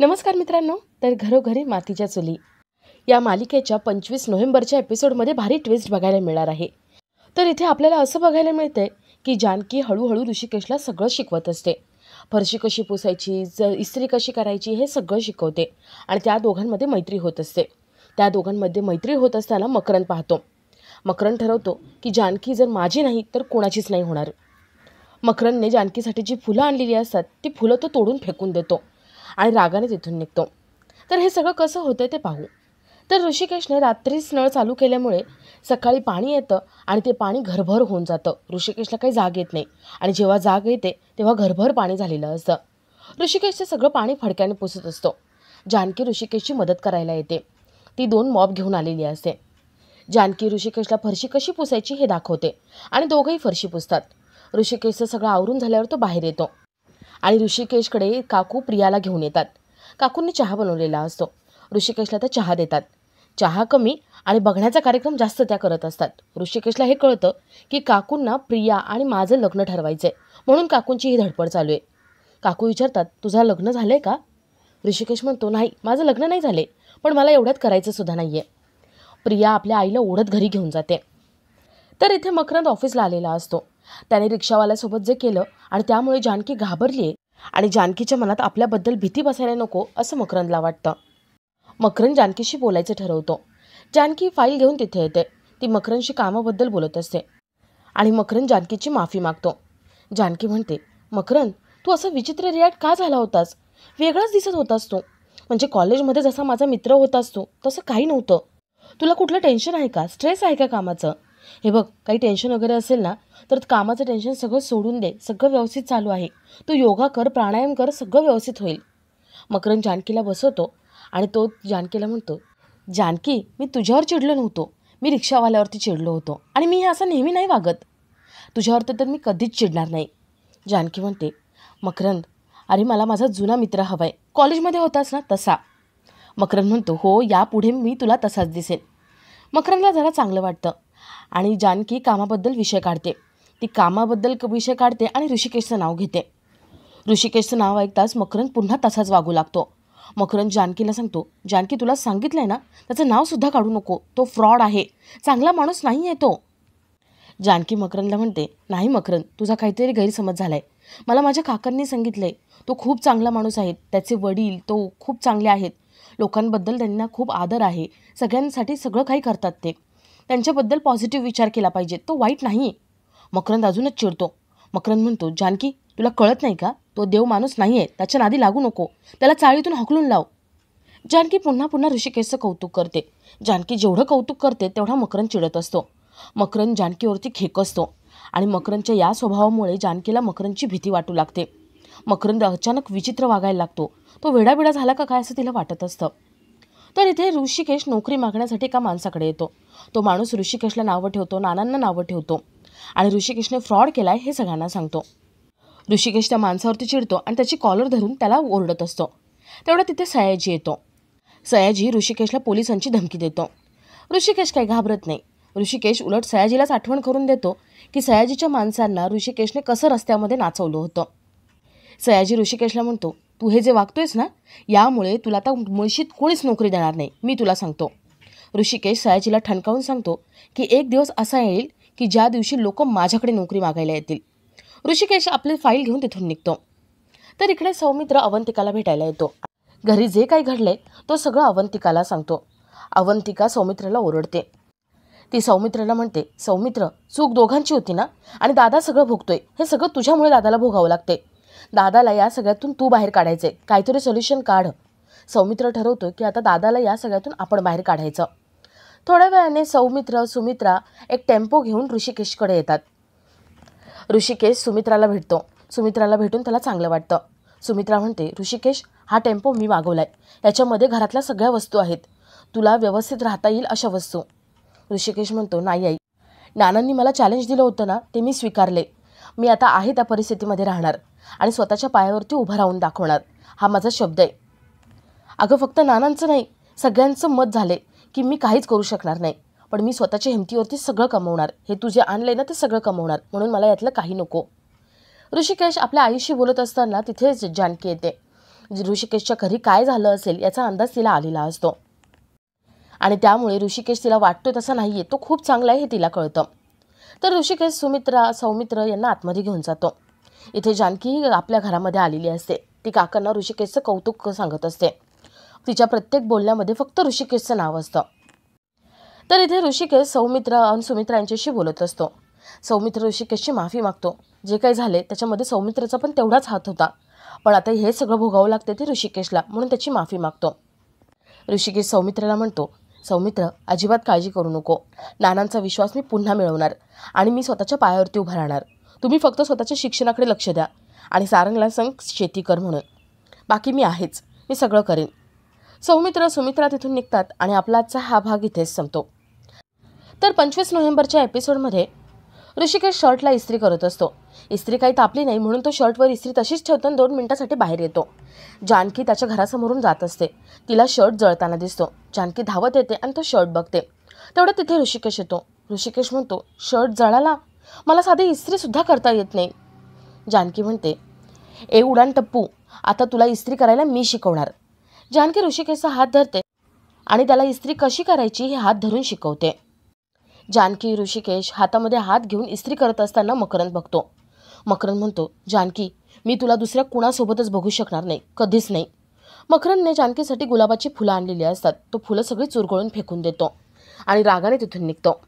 नमस्कार मित्रांनो. तर घरोघरी मातीच्या चुली या मालिकेच्या 25 नोव्हेंबरच्या एपिसोडमध्ये भारी ट्विस्ट बघायला मिळणार आहे. तर इथे आपल्याला असं बघायला मिळतंय की जानकी हळूहळू ऋषिकेशला सगळं शिकवत असते. फरशी कशी पुसायची, इस्त्री कशी करायची हे सगळं शिकवते आणि त्या दोघांमध्ये मैत्री होत असते. त्या दोघांमध्ये मैत्री होत असताना मकरंद पाहतो. मकरंद ठरवतो की जानकी जर माझी नाही तर कोणाचीच नाही होणार. मकरंदने जानकीसाठी जी फुलं आणलेली असतात ती फुलं तो तोडून फेकून देतो आणि रागाने तिथून निघतो. तर हे सगळं कसं होतं ते पाहू. तर ऋषिकेशने रात्रीच नळ चालू केल्यामुळे सकाळी पाणी येतं आणि ते पाणी घरभर होऊन जातं. ऋषिकेशला काही जाग येत नाही आणि जेव्हा जाग येते तेव्हा घरभर पाणी झालेलं असतं. ऋषिकेशचं सगळं पाणी फडक्याने पुसत असतो. जानकी ऋषिकेशची मदत करायला येते. ती 2 मॉप घेऊन आलेली असते. जानकी ऋषिकेशला फरशी कशी पुसायची हे दाखवते आणि दोघंही फरशी पुसतात. ऋषिकेशचं सगळं आवरून झाल्यावर तो बाहेर येतो आणि ऋषिकेशकडे काकू प्रियाला घेऊन येतात. काकूंनी चहा बनवलेला असतो. ऋषिकेशला त्या चहा देतात. चहा कमी आणि बघण्याचा कार्यक्रम जास्त त्या करत असतात. ऋषिकेशला हे कळतं की काकूंना प्रिया आणि माझं लग्न ठरवायचं आहे, म्हणून काकूंची ही धडपड चालू आहे. काकू विचारतात, तुझं लग्न झालं आहे का? ऋषिकेश म्हणतो, नाही, माझं लग्न नाही झाले, पण मला एवढ्यात करायचं सुद्धा नाही आहे. प्रिया आपल्या आईला ओढत घरी घेऊन जाते. तर इथे मकरंद ऑफिसला आलेला असतो. त्याने रिक्षावाल्यासोबत जे केलं आणि त्यामुळे जानकी घाबरली आहे आणि जानकीच्या मनात आपल्याबद्दल भीती बसायला नको असं मकरंदला वाटतं. मकरंद जानकीशी बोलायचं ठरवतो. जानकी फाईल घेऊन तिथे येते. ती मकरंदशी कामाबद्दल बोलत असते आणि मकरंद जानकीची माफी मागतो. जानकी म्हणते, मकरंद, तू असं विचित्र रिॲक्ट का झाला होतास? वेगळाच दिसत होतास तू. म्हणजे कॉलेजमध्ये जसा माझा मित्र होतास तू तसं काही नव्हतं. तुला कुठलं टेन्शन आहे का? स्ट्रेस आहे का कामाचं? हे बघ, काही टेन्शन वगैरे असेल ना तर कामाचं टेन्शन सगळं सोडून दे. सगळं व्यवस्थित चालू आहे. तू योगा कर, प्राणायाम कर, सगळं व्यवस्थित होईल. मकरंद जानकीला बसवतो आणि तो जानकीला म्हणतो, जानकी, मी तुझ्यावर चिडलो नव्हतो. मी रिक्षावाल्यावरती चिडलो होतो आणि मी असं नेहमी नाही वागत. तुझ्यावरती तर मी कधीच चिडणार नाही. जानकी म्हणते, मकरंद, अरे मला माझा जुना मित्र हवा आहे. कॉलेजमध्ये होतास ना तसा. मकरंद म्हणतो, हो, यापुढे मी तुला तसाच दिसेन. मकरंदला जरा चांगलं वाटतं आणि जानकी कामाबद्दल विषय काढते. ती कामाबद्दल विषय काढते आणि ऋषिकेशचं नाव घेते. ऋषिकेशचं नाव ऐकताच मकरंद पुन्हा तसाच वागू लागतो. मकरंद जानकीला सांगतो, जानकी, तुला सांगितलं आहे ना, त्याचं नावसुद्धा काढू नको. तो फ्रॉड आहे, चांगला माणूस नाही आहे तो. जानकी मकरंदला म्हणते, नाही मकरंद, तुझा काहीतरी गैरसमज झाला आहे. मला माझ्या काकांनी सांगितलं आहे, तो खूप चांगला माणूस आहे. त्याचे वडील तो खूप चांगले आहेत. लोकांबद्दल त्यांना खूप आदर आहे. सगळ्यांसाठी सगळं काही करतात ते. त्यांच्याबद्दल पॉझिटिव्ह विचार केला पाहिजे. तो वाईट नाही. मकरंद अजूनच चिडतो. मकरंद म्हणतो, जानकी, तुला कळत नाही का? तो देव माणूस नाही आहे. त्याच्या नादी लागू नको. त्याला चाळीतून हकलून लाव. जानकी पुन्हा पुन्हा ऋषिकेशचं कौतुक करते. जानकी जेवढं कौतुक करते तेवढा मकरंद चिडत असतो. मकरंद जानकीवरती खेकसतो आणि मकरंदच्या या स्वभावामुळे जानकीला मकरंदची भीती वाटू लागते. मकरंद अचानक विचित्र वागायला लागतो. तो वेडाबिडा झाला का काय असं तिला वाटत असतं. तर इथे ऋषिकेश नोकरी मागण्यासाठी एका माणसाकडे येतो. तो माणूस ऋषिकेशला नावं ठेवतो, नानांना नावं ठेवतो आणि ऋषिकेशने फ्रॉड केला आहे हे सगळ्यांना सांगतो. ऋषिकेश त्या माणसावरती चिडतो आणि त्याची कॉलर धरून त्याला ओरडत असतो. तेवढा तिथे सयाजी येतो. सयाजी ऋषिकेशला पोलिसांची धमकी देतो. ऋषिकेश काही घाबरत नाही. ऋषिकेश उलट सयाजीलाच आठवण करून देतो की सयाजीच्या माणसांना ऋषिकेशने कसं रस्त्यामध्ये नाचवलं होतं. सयाजी ऋषिकेशला म्हणतो, तू हे जे वागतोयस ना, यामुळे तुला आता मुळशीत कोणीच नोकरी देणार नाही, मी तुला सांगतो. ऋषिकेश सयाजीला ठणकावून सांगतो की एक दिवस असा येईल की ज्या दिवशी लोक माझ्याकडे नोकरी मागायला येतील. ऋषिकेश आपली फाईल घेऊन तिथून निघतो. तर इकडे सौमित्र अवंतिकाला भेटायला येतो. घरी जे काही घडलंय तो सगळं अवंतिकाला सांगतो. अवंतिका सौमित्रला ओरडते. ती सौमित्रला म्हणते, सौमित्र, चूक दोघांची होती ना, आणि दादा सगळं भोगतोय. हे सगळं तुझ्यामुळे दादाला भोगावं लागते. दादाला या सगळ्यातून तू बाहेर काढायचे, काहीतरी सोल्युशन काढ. सौमित्र ठरवतो की आता दादाला या सगळ्यातून आपण बाहेर काढायचं. थोड्या वेळाने सौमित्र सुमित्रा एक टेम्पो घेऊन ऋषिकेशकडे येतात. ऋषिकेश सुमित्राला भेटतो. सुमित्राला भेटून त्याला चांगलं वाटतं. सुमित्रा म्हणते, ऋषिकेश, हा टेम्पो मी मागवलाय. याच्यामध्ये घरातल्या सगळ्या वस्तू आहेत. तुला व्यवस्थित राहता येईल अशा वस्तू. ऋषिकेश म्हणतो, नाही आई, नानांनी मला चॅलेंज दिलं होतं ना, ते मी स्वीकारले. मी आता आहे त्या परिस्थितीमध्ये राहणार आणि स्वतःच्या पायावरती उभं राहून दाखवणार. हा माझा शब्द आहे. अगं, फक्त नानांचं नाही, सगळ्यांचं मत झाले की मी काहीच करू शकणार नाही, पण मी स्वतःच्या हिमतीवरती सगळं कमवणार. हे तू जे आणले ना ते सगळं कमवणार, म्हणून मला यातलं काही नको. ऋषिकेश आपल्या आईशी बोलत असताना तिथेच जानकी येते ऋषिकेशच्या घरी काय झालं असेल याचा अंदाज तिला आलेला असतो आणि त्यामुळे ऋषिकेश तिला वाटतोय तसा नाहीये, तो खूप चांगला आहे हे तिला कळतं. तर ऋषिकेश सौमित्र यांना आतमध्ये घेऊन जातो. इथे जानकी आपल्या घरामध्ये आलेली असते. ती काकांना ऋषिकेशचं कौतुक सांगत असते. तिच्या प्रत्येक बोलण्यामध्ये फक्त ऋषिकेशचं नाव असतं. तर इथे ऋषिकेश सौमित्र आणि सुमित्रा यांच्याशी बोलत असतो. सौमित्र ऋषिकेशची माफी मागतो. जे काही झाले त्याच्यामध्ये सौमित्राचा पण तेवढाच हात होता, पण आता हे सगळं भोगावं लागते ते ऋषिकेशला, म्हणून त्याची माफी मागतो. ऋषिकेश सौमित्राला म्हणतो, सौमित्र अजिबात काळजी करू नको. नानांचा विश्वास मी पुन्हा मिळवणार आणि मी स्वतःच्या पायावरती उभा राहणार. तुम्ही फक्त स्वतःच्या शिक्षणाकडे लक्ष द्या आणि सारंगला सांग शेती कर म्हणून. बाकी मी आहेच, मी सगळं करेन. सुमित्रा तिथून निघतात आणि आपला आजचा हा भाग इथेच संपतो. तर 25 नोव्हेंबरच्या एपिसोडमध्ये ऋषिकेश शर्टला इस्त्री करत असतो. इस्त्री काही तापली नाही म्हणून तो शर्टवर इस्त्री तशीच ठेवतो आणि 2 मिनिटासाठी बाहेर येतो. जानकी त्याच्या घरासमोरून जात असते. तिला शर्ट जळताना दिसतो. जानकी धावत येते आणि तो शर्ट बघते. तेवढ्यात तिथे ऋषिकेश येतो. ऋषिकेश म्हणतो, शर्ट जळाला? मला साधी इस्त्रीसुद्धा करता येत नाही. जानकी म्हणते, ए उडान टप्पू, आता तुला इस्त्री करायला मी शिकवणार. जानकी ऋषिकेशचा हात धरते आणि त्याला इस्त्री कशी करायची हे हात धरून शिकवते. जानकी ऋषिकेश हातामध्ये हात घेऊन इस्त्री करत असताना मकरंद बघतो. मकरंद म्हणतो, जानकी मी तुला दुसऱ्या कुणासोबतच बघू शकणार नाही, कधीच नाही. मकरंदने जानकीसाठी गुलाबाची फुलं आणलेली असतात. तो फुलं सगळी चुरगळून फेकून देतो आणि रागाने तिथून निघतो.